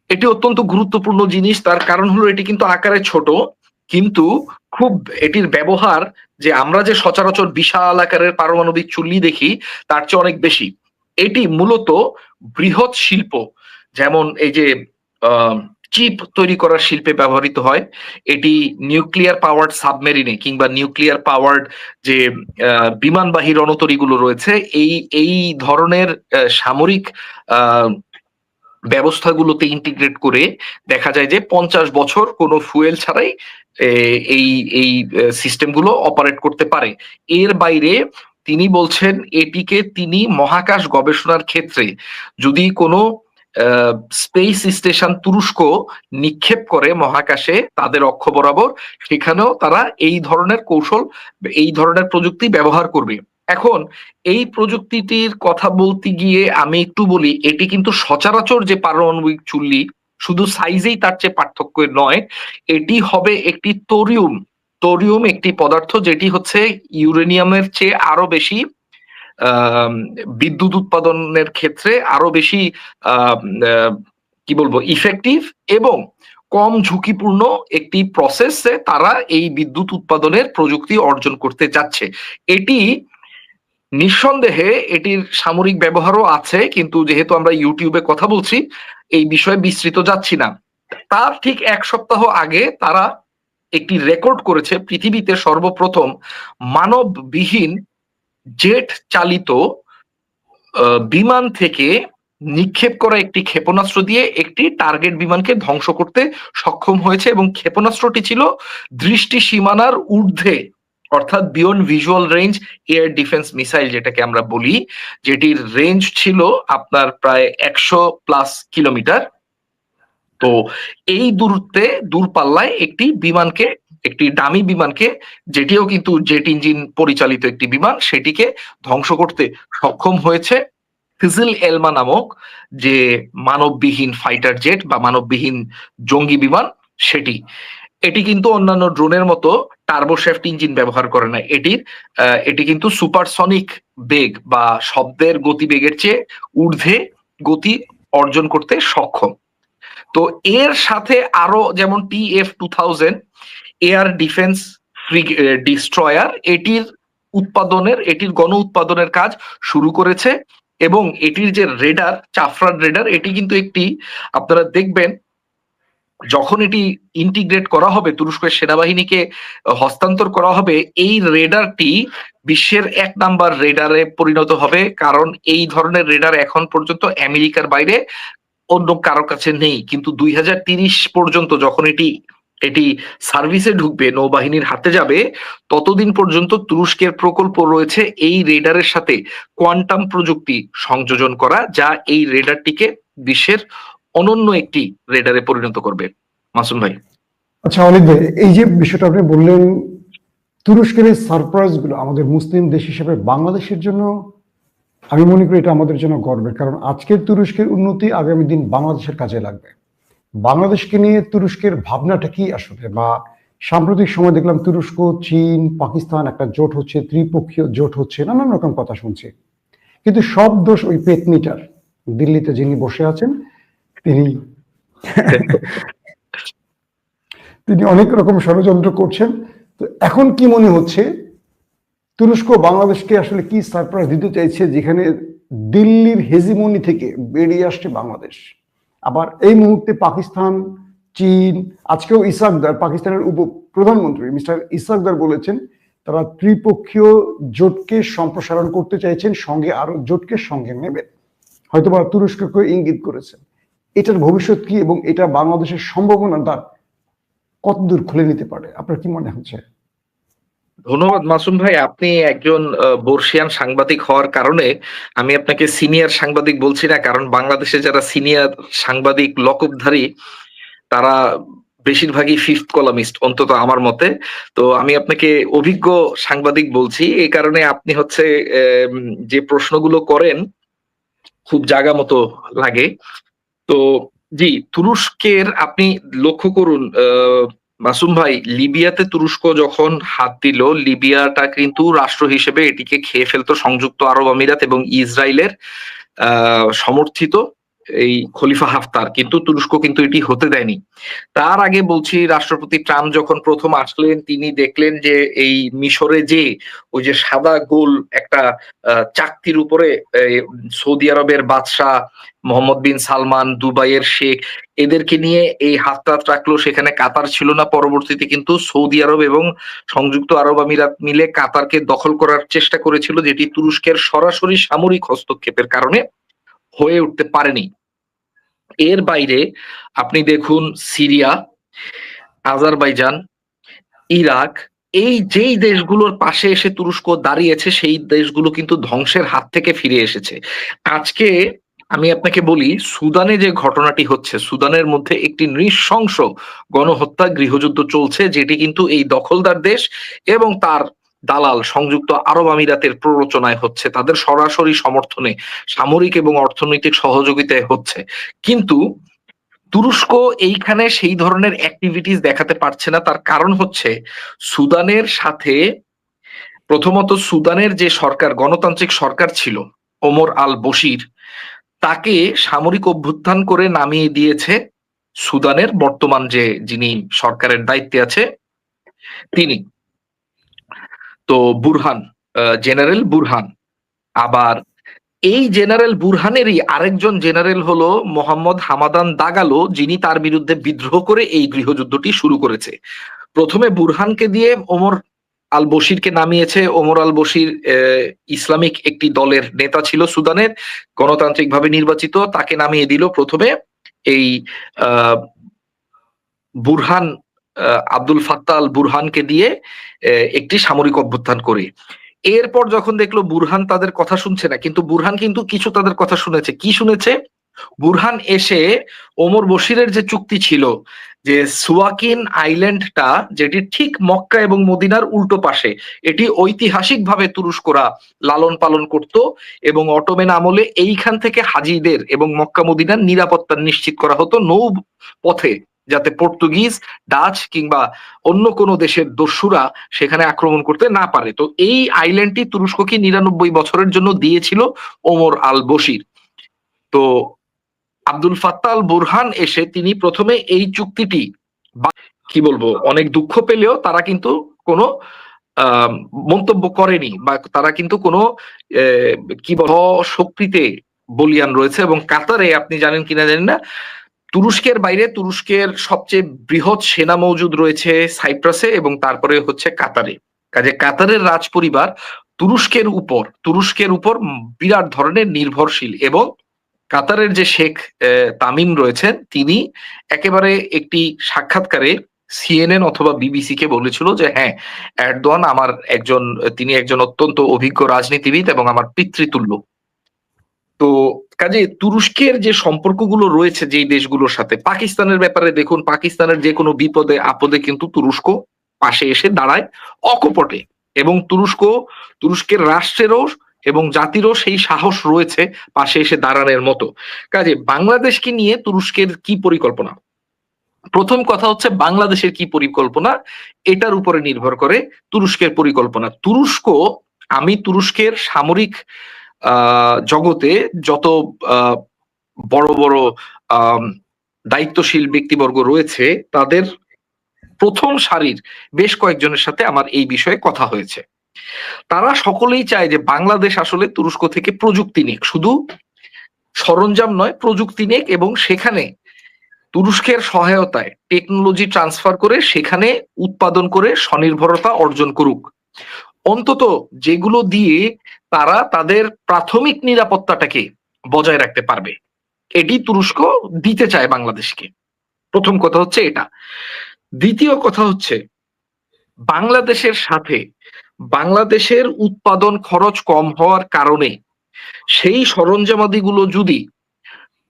এটি অত্যন্ত গুরুত্বপূর্ণ জিনিস। তার কারণ হলো এটি কিন্তু আকারে ছোট, কিন্তু খুব এটির ব্যবহার, যে আমরা যে সচরাচর বিশাল আকারের পারমাণবিক চুল্লি দেখি তার চেয়ে অনেক বেশি। এটি মূলত বৃহৎ শিল্প, যেমন এই যে চিপ তৈরি করার শিল্পে ব্যবহৃত হয়, এটি নিউক্লিয়ার পাওয়ার্ড সাবমেরিনে কিংবা নিউক্লিয়ার পাওয়ার্ড যে বিমানবাহী রণতরীগুলো রয়েছে, এই ধরনের সামরিক আহ ব্যবস্থাগুলোতে ইন্টিগ্রেট করে দেখা যায় যে 50 বছর কোনো ফুয়েল ছাড়াই এই এই সিস্টেমগুলো অপারেট করতে পারে। এর বাইরে তিনি বলছেন এটিকে তিনি মহাকাশ গবেষণার ক্ষেত্রে যদি কোনো স্পেস স্টেশন তুরস্ক নিক্ষেপ করে মহাকাশে তাদের অক্ষ বরাবর, সেখানেও তারা এই ধরনের কৌশল, এই ধরনের প্রযুক্তি ব্যবহার করবে। এখন এই প্রযুক্তিটির কথা বলতে গিয়ে আমি একটু বলি, এটি কিন্তু সচরাচর যে পারমাণবিক চুল্লি, শুধু সাইজেই তার চেয়ে পার্থক্য নয়, এটি হবে একটি তোরিয়াম। তোরিয়াম একটি পদার্থ যেটি হচ্ছে ইউরেনিয়ামের চেয়ে আরো বেশি বিদ্যুৎ উৎপাদনের ক্ষেত্রে আরো বেশি কি বলবো ইফেক্টিভ এবং কম ঝুঁকিপূর্ণ একটি প্রসেসে তারা এই বিদ্যুৎ উৎপাদনের প্রযুক্তি অর্জন করতে যাচ্ছে। এটি নিঃসন্দেহে এটির সামরিক ব্যবহারও আছে, কিন্তু যেহেতু আমরা ইউটিউবে কথা বলছি এই বিষয়ে বিস্তৃত যাচ্ছি না। তার ঠিক 1 সপ্তাহ আগে তারা একটি রেকর্ড করেছে পৃথিবীতে সর্বপ্রথম মানববিহীন জেট চালিত বিমান থেকে নিক্ষেপ করা একটি ক্ষেপণাস্ত্র দিয়ে একটি টার্গেট বিমানকে ধ্বংস করতে সক্ষম হয়েছে, এবং ক্ষেপণাস্ত্রটি ছিল দৃষ্টি সীমানার ঊর্ধ্বে, অর্থাৎ beyond visual range air defence missile যেটাকে আমরা বলি, যেটির রেঞ্জ ছিল আপনার প্রায় 100+ কিলোমিটার। তো এই দূরপাল্লায় একটি বিমানকে, একটি ডামি বিমানকে, যেটিও কিন্তু জেট ইঞ্জিন পরিচালিত একটি বিমান, সেটিকে ধ্বংস করতে সক্ষম হয়েছে ফিজিল এলমা নামক যে মানববিহীন ফাইটার জেট বা মানববিহীন জঙ্গি বিমান সেটি। এটি কিন্তু অন্যান্য ড্রোনের মতো টার্বোশ্যাফট ইঞ্জিন ব্যবহার করে না। এটি কিন্তু সুপারসনিক বেগ বা শব্দের গতিবেগের চেয়ে ঊর্ধ্বে গতি অর্জন করতে সক্ষম। তো এর সাথে আরো যেমন TF-2000 এয়ার ডিফেন্স ডিস্ট্রয়ার, এটির গণ উৎপাদনের কাজ শুরু করেছে, এবং এটির যে রেডার, চাফরান রেডার, এটি কিন্তু একটি, আপনারা দেখবেন যখন এটি ইন্টিগ্রেট করা হবে, তুরস্কের সেনাবাহিনীকে হস্তান্তর করা হবে, এই রেডারটি বিশ্বের 1 নাম্বার রেডারে পরিণত হবে, কারণ এই ধরনের রেডার এখন পর্যন্ত আমেরিকার বাইরে অন্য কারো কাছে নেই। কিন্তু 2030 পর্যন্ত যখন এটি সার্ভিসে ঢুকবে, নৌবাহিনীর হাতে যাবে, ততদিন পর্যন্ত তুরস্কের প্রকল্প রয়েছে এই রেডারের সাথে কোয়ান্টাম প্রযুক্তি সংযোজন করা, যা এই রেডারটিকে বিশ্বের অনন্য একটি রেডারে পরিণত করবে। মাসুম ভাই। আচ্ছা অলিদ ভাই, এই যে বিষয়টা আপনি বললেন, তুরস্কের এই সারপ্রাইজ গুলো আমাদের মুসলিম দেশ হিসেবে বাংলাদেশের জন্য, আমি মনে করি এটা আমাদের জন্য গর্বের, কারণ আজকের তুরস্কের উন্নতি আগামী দিন বাংলাদেশের কাজে লাগবে। বাংলাদেশকে নিয়ে তুরস্কের ভাবনাটা কি আসলে? বা সাম্প্রতিক সময় দেখলাম তুরস্ক, চীন, পাকিস্তান একটা জোট হচ্ছে, ত্রিপক্ষীয় জোট হচ্ছে, নানান রকম কথা শুনছি, কিন্তু সব দোষ ওই পেতনিটার। দিল্লিতে যিনি বসে আছেন তিনি অনেক রকম ষড়যন্ত্র করছেন। তো এখন কি মনে হচ্ছে, তুরস্ক বাংলাদেশকে আসলে কি সারপ্রাইজ দিতে চাইছে, যেখানে দিল্লির হেজিমনি থেকে বেরিয়ে আসছে বাংলাদেশ? আবার এই মুহূর্তে পাকিস্তান, চীন, আজকেও ইসাকদার, পাকিস্তানের উপ প্রধানমন্ত্রী মিস্টার ইসাকদার বলেছেন তারা ত্রিপক্ষীয় জোটকে সম্প্রসারণ করতে চাইছেন, সঙ্গে আরো জোটকে সঙ্গে নেবেন, হয়তোবা তুরস্ককে ইঙ্গিত করেছেন। এটার ভবিষ্যৎ কি এবং এটা বাংলাদেশের সম্ভাবনাটা কতদূর খুলে নিতে পারে, আপনার কি মনে হচ্ছে? ধন্যবাদ মাসুম ভাই, আপনি একজন বর্ষিয়ান সাংবাদিক হওয়ার কারণে আমি আপনাকে সিনিয়র সাংবাদিক বলছি না, কারণ বাংলাদেশে যারা সিনিয়র সাংবাদিক লকবধারী তারা বেশিরভাগই 5th কলামিস্ট, অন্তত আমার মতে। তো আমি আপনাকে অভিজ্ঞ সাংবাদিক বলছি, এই কারণে আপনি হচ্ছে যে প্রশ্নগুলো করেন খুব জায়গা মতো লাগে। তো জি, তুরস্কের আপনি লক্ষ্য করুন মাসুম ভাই, লিবিয়াতে তুরস্ক যখন হাত দিল, লিবিয়াটা কিন্তু রাষ্ট্র হিসেবে এটিকে খেয়ে ফেলতো সংযুক্ত আরব আমিরাত এবং ইসরায়েলের সমর্থিত এই খলিফা হাফতার, কিন্তু তুরস্ক কিন্তু এটি হতে দেয়নি। তার আগে বলছি, রাষ্ট্রপতি ট্রাম্প যখন প্রথম আসলেন তিনি দেখলেন যে এই মিশরে যে ওই যে সাদা গোল একটা চাকতির উপরে সৌদি আরবের বাদশাহ মোহাম্মদ বিন সালমান, দুবাইয়ের শেখ, এদেরকে নিয়ে এই হাতটাত রাখলো, সেখানে কাতার ছিল না। পরবর্তীতে কিন্তু সৌদি আরব এবং সংযুক্ত আরব আমিরাত মিলে কাতারকে দখল করার চেষ্টা করেছিল, যেটি তুরস্কের সরাসরি সামরিক হস্তক্ষেপের কারণে হয়ে উঠতে পারেনি। এর বাইরে আপনি দেখুন সিরিয়া, আজারবাইজান, ইরাক, এই যেই দেশগুলোর পাশে এসে তুরস্ক দাঁড়িয়েছে সেই দেশগুলো কিন্তু ধ্বংসের হাত থেকে ফিরে এসেছে। আজকে আমি আপনাকে বলি, সুদানে যে ঘটনাটি হচ্ছে, সুদানের মধ্যে একটি নৃশংস গণহত্যা, গৃহযুদ্ধ চলছে, যেটি কিন্তু এই দখলদার দেশ এবং তার দালাল সংযুক্ত আরব আমিরাতের প্ররোচনায় হচ্ছে, তাদের সরাসরি সমর্থনে, সামরিক এবং অর্থনৈতিক সহযোগিতায় হচ্ছে। কিন্তু তুরস্ক এইখানে সেই ধরনের অ্যাক্টিভিটিস দেখাতে পারছে না। তার কারণ হচ্ছে সুদানের সাথে, প্রথমত সুদানের যে সরকার, গণতান্ত্রিক সরকার ছিল ওমর আল বশির, তাকে সামরিক অভ্যুত্থান করে নামিয়ে দিয়েছে সুদানের বর্তমান যে যিনি সরকারের দায়িত্বে আছে তিনি, তো বুরহান, জেনারেল বুরহান। আবার এই জেনারেল বুরহানেরই আরেকজন জেনারেল হলো মোহাম্মদ হামাদান দাগালো, যিনি তার বিরুদ্ধে বিদ্রোহ করে এই গৃহযুদ্ধটি শুরু করেছে। প্রথমে বুরহানকে দিয়ে ওমর আল বশিরকে নামিয়েছে। ওমর আল বশির ইসলামিক একটি দলের নেতা ছিল সুদানের, গণতান্ত্রিকভাবে নির্বাচিত, তাকে নামিয়ে দিল প্রথমে এই আহ, বুরহান, আব্দুল ফাত্তাহ আল বুরহানকে দিয়ে একটি সামরিক অভ্যুত্থান করে। এরপর যখন দেখলো বুরহান তাদের কথা শুনছে না, কিন্তু বুরহান কিন্তু কিছু তাদের কথা শুনেছে। কি শুনেছে? বুরহান এসে ওমর বশিরের যে চুক্তি ছিল যে সুয়াকিন আইল্যান্ডটা, যেটি ঠিক মক্কা এবং মদিনার উল্টো পাশে, এটি ঐতিহাসিকভাবে তুরস্করা লালন পালন করত এবং অটোমেন আমলে এইখান থেকে হাজিদের এবং মক্কা মদিনার নিরাপত্তা নিশ্চিত করা হতো নৌ পথে, যাতে পর্তুগিজ, ডাচ কিংবা অন্য কোনো দেশের দস্যুরা সেখানে আক্রমণ করতে না পারে। তো এই আইল্যান্ডটি তুরস্ককে ৯৯ বছরের জন্য দিয়েছিল ওমর আল বশির। তো আব্দুল ফাত্তাহ আল বুরহান এসে তিনি প্রথমে এই চুক্তিটি, কি বলবো, অনেক দুঃখ পেলেও তারা কিন্তু কোনো মন্তব্য করেনি, বা তারা কিন্তু কোনো কি বল শক্তিতে বলিয়ান রয়েছে। এবং কাতারে, আপনি জানেন কিনা জানেন না, তুরস্কের বাইরে তুরস্কের সবচেয়ে বৃহৎ সেনা মজুদ রয়েছে সাইপ্রাসে এবং তারপরে হচ্ছে কাতারে। কাজে কাতারের রাজ পরিবার তুরস্কের উপর বিরাট ধরনের নির্ভরশীল। এবং কাতারের যে শেখ তামিম রয়েছেন, তিনি একেবারে একটি সাক্ষাৎকারে সিএনএন অথবা বিবিসি কে বলেছিল যে হ্যাঁ, এরদোয়ান তিনি একজন অত্যন্ত অভিজ্ঞ রাজনীতিবিদ এবং আমার পিতৃতুল্য। তো কাজে তুরস্কের যে সম্পর্কগুলো রয়েছে যেই দেশগুলোর সাথে, পাকিস্তানের ব্যাপারে দেখুন, পাকিস্তানের যে কোনো বিপদে আপদে কিন্তু তুরস্ক পাশে এসে দাঁড়ায় অকপটে। এবং তুরস্কের রাষ্ট্রেরও এবং জাতিরও সেই সাহস রয়েছে পাশে এসে দাঁড়ানোর মতো। কাজে বাংলাদেশকে নিয়ে তুরস্কের কি পরিকল্পনা? প্রথম কথা হচ্ছে বাংলাদেশের কি পরিকল্পনা, এটার উপরে নির্ভর করে তুরস্কের পরিকল্পনা। আমি তুরস্কের সামরিক জগতে যত বড় বড় দায়িত্বশীল ব্যক্তিবর্গ রয়েছে, তাদের প্রথম সারির বেশ কয়েকজনের সাথে আমার এই বিষয়ে কথা হয়েছে। তারা সকলেই চায় যে বাংলাদেশ আসলে তুরস্ক থেকে প্রযুক্তি নিক, শুধু সরঞ্জাম নয়, প্রযুক্তি নিক, এবং সেখানে তুরস্কের সহায়তায় টেকনোলজি ট্রান্সফার করে সেখানে উৎপাদন করে স্বনির্ভরতা অর্জন করুক। অন্তত যেগুলো দিয়ে তারা তাদের প্রাথমিক নিরাপত্তাটাকে বজায় রাখতে পারবে, এটি তুরস্ক দিতে চায় বাংলাদেশকে। প্রথম কথা হচ্ছে এটা। দ্বিতীয় কথা হচ্ছে, বাংলাদেশের সাথে বাংলাদেশের উৎপাদন খরচ কম হওয়ার কারণে সেই সরঞ্জামাদিগুলো যদি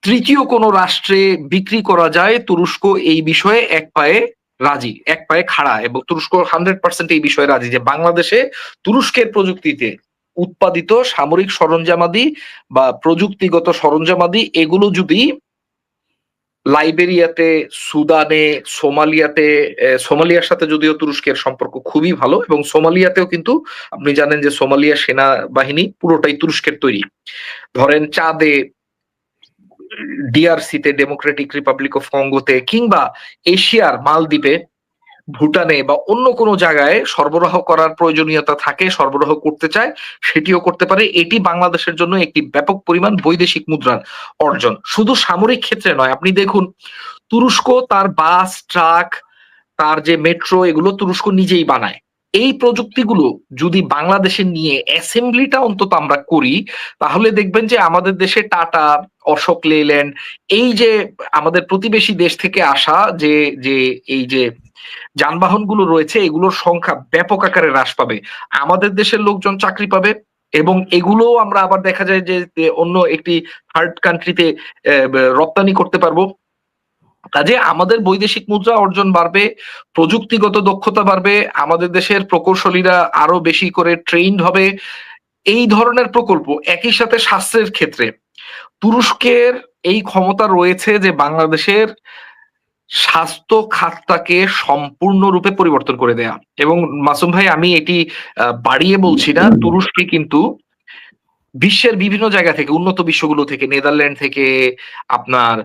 তৃতীয় কোনো রাষ্ট্রে বিক্রি করা যায়, তুরস্ক এই বিষয়ে এক পায়ে খাড়া, এবং তুরস্ক 100% এই বিষয়ে রাজি যে বাংলাদেশে তুরস্কের প্রযুক্তিতে উৎপাদিত সামরিক সরঞ্জামাদি বা প্রযুক্তিগত সরঞ্জামাদি, এগুলো যদি লাইবেরিয়াতে, সুদানে, সোমালিয়ার সাথে যদিও তুরস্কের সম্পর্ক খুবই ভালো, এবং সোমালিয়াতেও কিন্তু আপনি জানেন যে সোমালিয়া সেনাবাহিনী পুরোটাই তুরস্কের তৈরি। ধরেন চাঁদে ডিআরসিতে, ডেমোক্রেটিক রিপাবলিক অফ কঙ্গোতে, কিংবা এশিয়ার মালদ্বীপে, ভুটানে বা অন্য কোনো জায়গায় সরবরাহ করার প্রয়োজনীয়তা থাকে, সরবরাহ করতে চায়, সেটিও করতে পারে। এটি বাংলাদেশের জন্য একটি ব্যাপক পরিমাণ বৈদেশিক মুদ্রার অর্জন। শুধু সামরিক ক্ষেত্রে নয়, আপনি দেখুন তুরস্ক তার বাস, ট্রাক, তার যে মেট্রো, এগুলো তুরস্ক নিজেই বানায়। এই প্রযুক্তিগুলো যদি বাংলাদেশে নিয়ে অ্যাসেম্বলিটা অন্তত আমরা করি, তাহলে দেখবেন যে আমাদের দেশে টাটা, অশোক লেল্যান্ড, এই যে আমাদের প্রতিবেশী দেশ থেকে আসা যে যে এই যে যানবাহনগুলো রয়েছে, এগুলোর সংখ্যা ব্যাপক আকারে হ্রাস পাবে। আমাদের দেশের লোকজন চাকরি পাবে এবং এগুলো আমরা আবার দেখা যায় যে অন্য একটি থার্ড কান্ট্রিতে রপ্তানি করতে পারবো। কাজে আমাদের বৈদেশিক মুদ্রা অর্জন বাড়বে, প্রযুক্তিগত দক্ষতা বাড়বে, আমাদের দেশের প্রকৌশলীরা আরো বেশি করে ট্রেইনড হবে। এই ধরনের প্রকল্প, একই সাথে স্বাস্থ্যের ক্ষেত্রে তুরস্কের এই ক্ষমতা রয়েছে যে বাংলাদেশের স্বাস্থ্য খাতটাকে সম্পূর্ণরূপে পরিবর্তন করে দেয়া। এবং মাসুম ভাই, আমি এটি বাড়িয়ে বলছি না, তুরস্কে কিন্তু বিশ্বের বিভিন্ন জায়গা থেকে, উন্নত বিশ্বগুলো থেকে, নেদারল্যান্ড থেকে, আপনার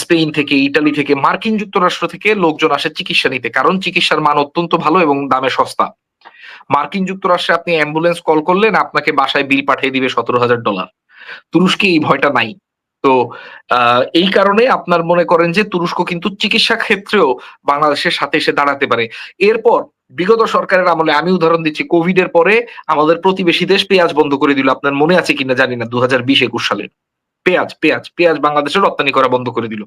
স্পেন থেকে, ইটালি থেকে, মার্কিন যুক্তরাষ্ট্র থেকে লোকজন আসে চিকিৎসা নিতে, কারণ চিকিৎসার মান অত্যন্ত ভালো এবং দামে সস্তা। মার্কিন যুক্তরাষ্ট্রে আপনি অ্যাম্বুলেন্স কল করলেন, আপনাকে বাসায় বিল পাঠিয়ে দিবে $17,000। তুরস্কে এই ভয়টা নাই। তো এই কারণে আপনার মনে করেন যে তুরস্ক কিন্তু চিকিৎসা ক্ষেত্রেও বাংলাদেশের সাথে এসে দাঁড়াতে পারে। এরপর বিগত সরকারের আমলে, আমি উদাহরণ দিচ্ছি, কোভিড এর পরে আমাদের প্রতিবেশী দেশ পেঁয়াজ বন্ধ করে দিল। আপনার মনে আছে কিনা জানি না, 2020-21 সালে পেঁয়াজ বাংলাদেশে রপ্তানি করা বন্ধ করে দিল।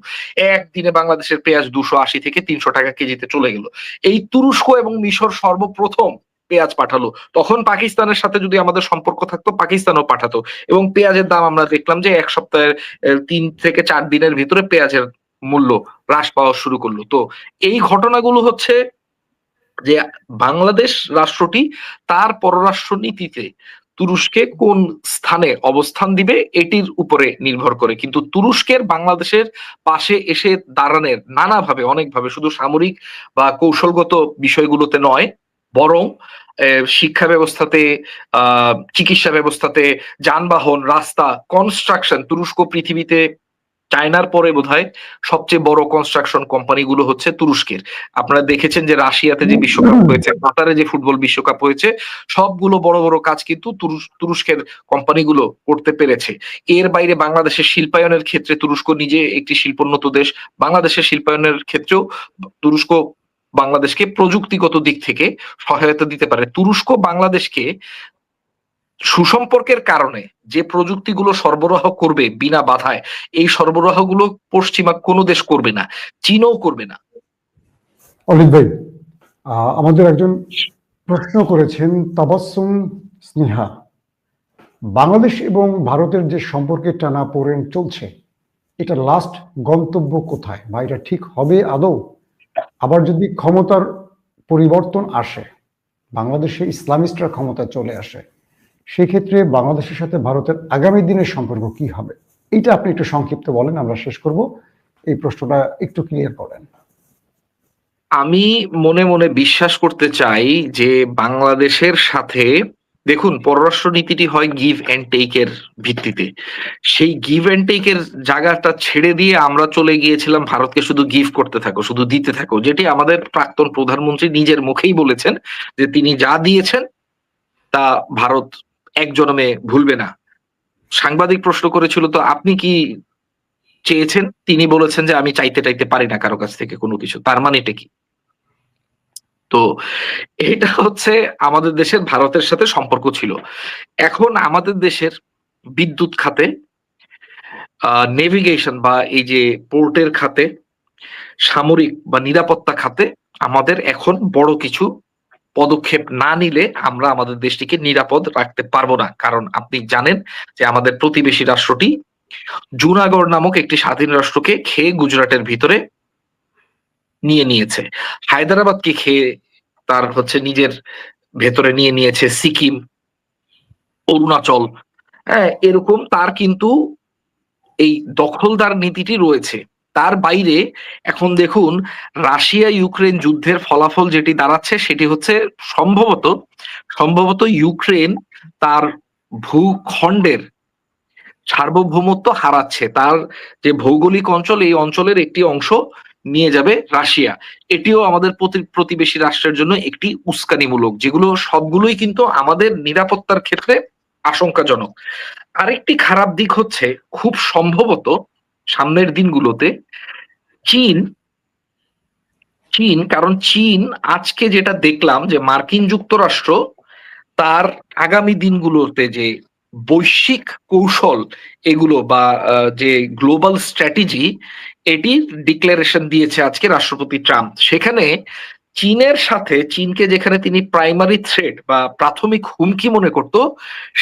একদিনে বাংলাদেশের পেঁয়াজ 280 থেকে 300 টাকা কেজিতে চলে গেল। এই তুরস্ক এবং মিশর সর্বপ্রথম পেঁয়াজ পাঠালো। তখন পাকিস্তানের সাথে যদি আমাদের সম্পর্ক থাকতো, পাকিস্তানও পাঠাতো। এবং পেঁয়াজের দাম আমরা দেখলাম যে এক সপ্তাহের 3 থেকে 4 দিনের ভিতরে পেঁয়াজের মূল্য হ্রাস পাওয়া শুরু করলো। তো এই ঘটনাগুলো হচ্ছে যে বাংলাদেশ রাষ্ট্রটি তার পররাষ্ট্র নীতিতে তুরস্কে কোন স্থানে অবস্থান দিবে এটির উপরে নির্ভর করে। কিন্তু তুরস্কের বাংলাদেশের পাশে এসে দাঁড়ানোর নানাভাবে, অনেকভাবে, শুধু সামরিক বা কৌশলগত বিষয়গুলোতে নয়, বরং শিক্ষা ব্যবস্থাতে, চিকিৎসা ব্যবস্থাতে, যানবাহন, রাস্তা, কনস্ট্রাকশন, তুরস্ক পৃথিবীতে চায়নার পরে বোধহয় সবচেয়ে বড় কনস্ট্রাকশন কোম্পানিগুলো হচ্ছে তুরস্কের। আপনারা দেখেছেন যে রাশিয়াতে যে বিশ্বকাপ হয়েছে, কাতারে যে ফুটবল বিশ্বকাপ হয়েছে, সবগুলো বড় বড় কাজ কিন্তু তুরস্কের কোম্পানিগুলো করতে পেরেছে। এর বাইরে বাংলাদেশের শিল্পায়নের ক্ষেত্রে তুরস্ক নিজে একটি শিল্পোন্নত দেশ। বাংলাদেশের শিল্পায়নের ক্ষেত্রেও তুরস্ক বাংলাদেশকে প্রযুক্তিগত দিক থেকে সহায়তা দিতে পারে। তুরস্ক বাংলাদেশকে সুসম্পর্কের কারণে যে প্রযুক্তিগুলো সরবরাহ করবে বিনা বাধায়, এই সরবরাহগুলো পশ্চিমা কোনো দেশ করবে না, চীনও করবে না। অলিক ভাই, আমাদের একজন প্রশ্ন করেছেন, তাবাসসুম স্নেহা, বাংলাদেশ এবং ভারতের যে সম্পর্কের টানাপোড়েন চলছে, এটা লাস্ট গন্তব্য কোথায়, বা এটা ঠিক হবে আদৌ? আবার যদি ক্ষমতার পরিবর্তন আসে, বাংলাদেশে ইসলামিস্টরা ক্ষমতা চলে আসে, সেক্ষেত্রে বাংলাদেশের সাথে ভারতের আগামী দিনের সম্পর্ক কি হবে? এটা আপনি একটু সংক্ষিপ্ত বলেন, আমরা শেষ করব। এই প্রশ্নটা একটু ক্লিয়ার করেন। আমি মনে মনে বিশ্বাস করতে চাই যে বাংলাদেশের সাথে, দেখুন, পররাষ্ট্র নীতিটি হয় গিভ এন্ড টেক এর ভিত্তিতে। সেই গিভ এন্ড টেক এর জায়গাটা ছেড়ে দিয়ে আমরা চলে গিয়েছিলাম ভারতকে শুধু গিভ করতে থাকো, শুধু দিতে থাকো, যেটি আমাদের প্রাক্তন প্রধানমন্ত্রী নিজের মুখেই বলেছেন যে তিনি যা দিয়েছেন তা ভারত এক জনমে ভুলবে না। সাংবাদিক প্রশ্ন করেছিল, তো আপনি কি চেয়েছেন? তিনি বলেছেন যে আমি চাইতে টাইতে পারি না কারো কাছ থেকে কোনো কিছু। তার মানে এটা কি? তো এটা হচ্ছে আমাদের দেশের ভারতের সাথে সম্পর্ক ছিল। এখন আমাদের দেশের বিদ্যুৎ খাতে, নেভিগেশন বা এই যে পোর্টের খাতে, সামরিক বা নিরাপত্তা খাতে আমাদের এখন বড় কিছু পদক্ষেপ না নিলে আমরা আমাদের দেশটিকে নিরাপদ রাখতে পারবো না। কারণ আপনি জানেন যে আমাদের প্রতিবেশী রাষ্ট্রটি জুনাগড় নামক একটি স্বাধীন রাষ্ট্রকে খেয়ে গুজরাটের ভিতরে নিয়ে নিয়েছে। হায়দ্রাবাদকে খেয়ে তার হচ্ছে নিজের ভেতরে নিয়ে নিয়েছে সিকিম, অরুণাচল। হ্যাঁ, এরকম তার কিন্তু এই দখলদার নীতিটি রয়েছে। তার বাইরে এখন দেখুন, রাশিয়া ইউক্রেন যুদ্ধের ফলাফল যেটি দাঁড়াচ্ছে সেটি হচ্ছে সম্ভবত ইউক্রেন তার ভূখণ্ডের সার্বভৌমত্ব হারাচ্ছে। তার যে ভৌগোলিক অঞ্চল, এই অঞ্চলের একটি অংশ নিয়ে যাবে রাশিয়া। এটিও আমাদের প্রতিবেশী রাষ্ট্রের জন্য একটি উস্কানিমূলক, যেগুলো সবগুলোই কিন্তু আমাদের নিরাপত্তার ক্ষেত্রে আশঙ্কাজনক। আরেকটি খারাপ দিক হচ্ছে, খুব সম্ভবত সামনের দিনগুলোতে চীন কারণ চীন আজকে যেটা দেখলাম যে মার্কিন যুক্তরাষ্ট্র তার আগামী দিনগুলোতে যে বৈশ্বিক কৌশল এগুলো বা যে গ্লোবাল স্ট্র্যাটেজি, এটির ডিক্লারেশন দিয়েছে আজকে রাষ্ট্রপতি ট্রাম্প। সেখানে চীনকে যেখানে তিনি প্রাইমারি থ্রেট বা প্রাথমিক হুমকি মনে করত,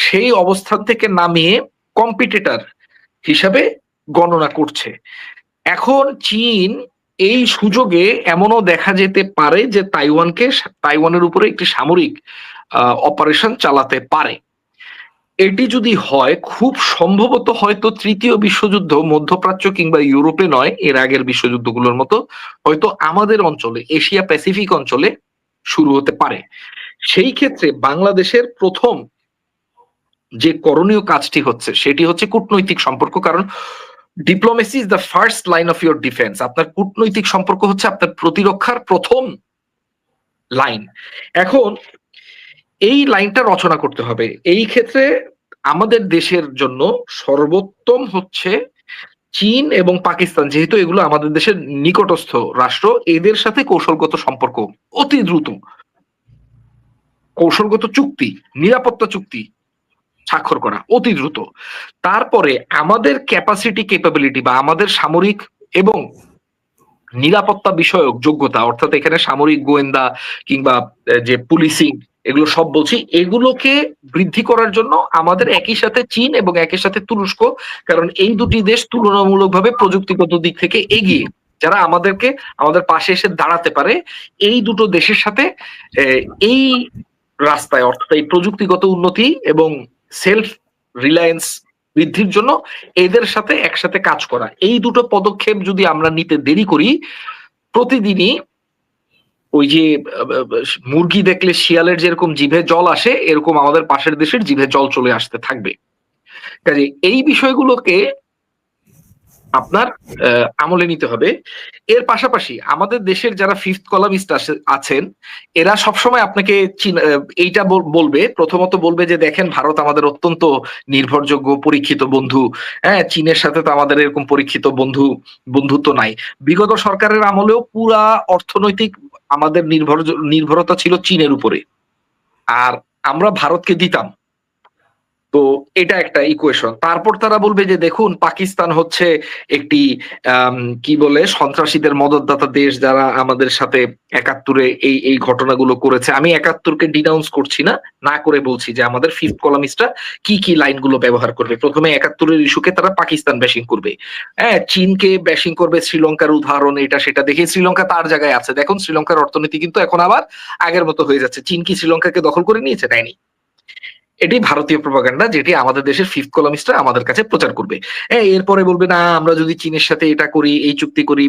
সেই অবস্থান থেকে নামিয়ে কম্পিটিটর হিসাবে গণনা করছে। এখন চীন এই সুযোগে এমনও দেখা যেতে পারে যে তাইওয়ানের উপরে একটি সামরিক অপারেশন চালাতে পারে। এটি যদি হয়, খুব সম্ভবত হয়তো তৃতীয় বিশ্বযুদ্ধ মধ্যপ্রাচ্য কিংবা ইউরোপে নয়, এর আগের বিশ্বযুদ্ধগুলোর মতো হয়তো আমাদের অঞ্চলে, এশিয়া প্যাসিফিক অঞ্চলে শুরু হতে পারে। সেই ক্ষেত্রে বাংলাদেশের প্রথম যে করণীয় কাজটি হচ্ছে সেটি হচ্ছে কূটনৈতিক সম্পর্ক। কারণ diplomacy is the first line of your defence. আপনার কূটনৈতিক সম্পর্ক হচ্ছে আপনার প্রতিরক্ষার প্রথম লাইন। এখন এই লাইনটা রচনা করতে হবে। এই ক্ষেত্রে আমাদের দেশের জন্য সর্বোত্তম হচ্ছে চীন এবং পাকিস্তান, যেহেতু এগুলো আমাদের দেশের নিকটস্থ রাষ্ট্র, এদের সাথে কৌশলগত সম্পর্ক অতি দ্রুত, কৌশলগত চুক্তি, নিরাপত্তা চুক্তি স্বাক্ষর করা অতি দ্রুত। তারপরে আমাদের ক্যাপাবিলিটি বা আমাদের সামরিক এবং নিরাপত্তা বিষয়ক যোগ্যতা, অর্থাৎ এখানে সামরিক গোয়েন্দা কিংবা যে পুলিশিং, এগুলো সব বলছি, এগুলোকে বৃদ্ধি করার জন্য আমাদের একই সাথে চীন এবং একই সাথে তুরস্ক, কারণ এই দুটি দেশ তুলনামূলকভাবে প্রযুক্তিগত দিক থেকে এগিয়ে, যারা আমাদের পাশে এসে দাঁড়াতে পারে। এই দুটো দেশের সাথে এই রাস্তায়, অর্থাৎ এই প্রযুক্তিগত উন্নতি এবং সেলফ রিলায়েন্স বৃদ্ধির জন্য এদের সাথে একসাথে কাজ করা, এই দুটো পদক্ষেপ যদি আমরা নিতে দেরি করি, প্রতিদিনই ওই যে মুরগি দেখলে শিয়ালের যেরকম জিভে জল আসে, এরকম আমাদের পাশের দেশের জিভে জল চলে আসতে থাকবে। কাজে এই বিষয়গুলোকে আপনার আমলে নিতে হবে। এর পাশাপাশি আমাদের দেশের যারা ফিফথ কলামিস্ট আছেন, এরা সবসময় আপনাকে এইটা বলবে, প্রথমত বলবে যে দেখেন, ভারত আমাদের অত্যন্ত নির্ভরযোগ্য পরীক্ষিত বন্ধু। হ্যাঁ, চীনের সাথে তো আমাদের এরকম পরীক্ষিত বন্ধুত্ব নাই। বিগত সরকারের আমলেও পুরা অর্থনৈতিক আমাদের নির্ভরতা ছিল চীনের উপরে, আর আমরা ভারতকে দিতাম। তো এটা একটা ইকুয়েশন। তারপর তারা বলবে যে দেখুন, পাকিস্তান হচ্ছে একটি কি বলে সন্ত্রাসীদের মদতদাতা দেশ, যারা আমাদের সাথে ৭১-এ এই ঘটনাগুলো করেছে। আমি ৭১-কে ডিনাউন্স করছি না করে বলছি যে আমাদের ফিফথ কলামিস্টরা কি লাইনগুলো ব্যবহার করবে। প্রথমে ৭১-এর ইস্যুকে তারা পাকিস্তান ব্যাশিং করবে, হ্যাঁ, চীনকে ব্যাশিং করবে, শ্রীলঙ্কার উদাহরণ এটা সেটা দেখে। শ্রীলঙ্কা তার জায়গায় আছে, দেখুন শ্রীলঙ্কার অর্থনীতি কিন্তু এখন আবার আগের মতো হয়ে যাচ্ছে। চীন কি শ্রীলঙ্কাকে দখল করে নিয়েছে? নেয়নি। এটি ভারতীয় প্রপাগান্ডা, যেটি আমাদের দেশের ফিফথ কলামিস্টরা আমাদের কাছে প্রচার করবে। এরপরে বলবে না, আমরা যদি চীনের সাথে এটা করি, এই চুক্তি করি,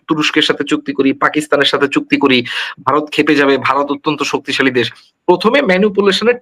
তুরস্কের সাথে চুক্তি করি, পাকিস্তানের সাথে চুক্তি করি, ভারত খেপে যাবে, ভারত অত্যন্ত শক্তিশালী দেশ। প্রথমে ম্যানিপুলেশনের